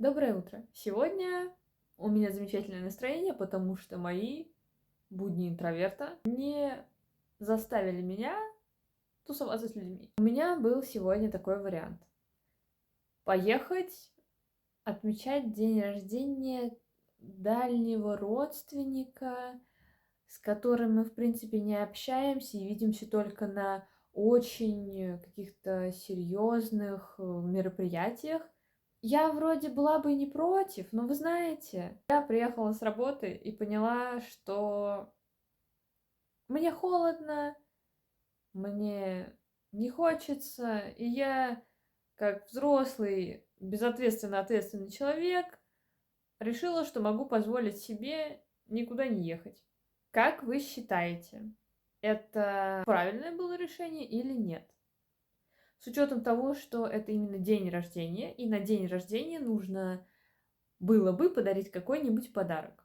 Доброе утро! Сегодня у меня замечательное настроение, потому что мои будни интроверта не заставили меня тусоваться с людьми. У меня был сегодня такой вариант. Поехать отмечать день рождения дальнего родственника, с которым мы, в принципе, не общаемся и видимся только на очень каких-то серьезных мероприятиях. Я вроде была бы и не против, но вы знаете, я приехала с работы и поняла, что мне холодно, мне не хочется, и я, как взрослый, безответственно ответственный человек, решила, что могу позволить себе никуда не ехать. Как вы считаете, это правильное было решение или нет? С учетом того, что это именно день рождения, и на день рождения нужно было бы подарить какой-нибудь подарок.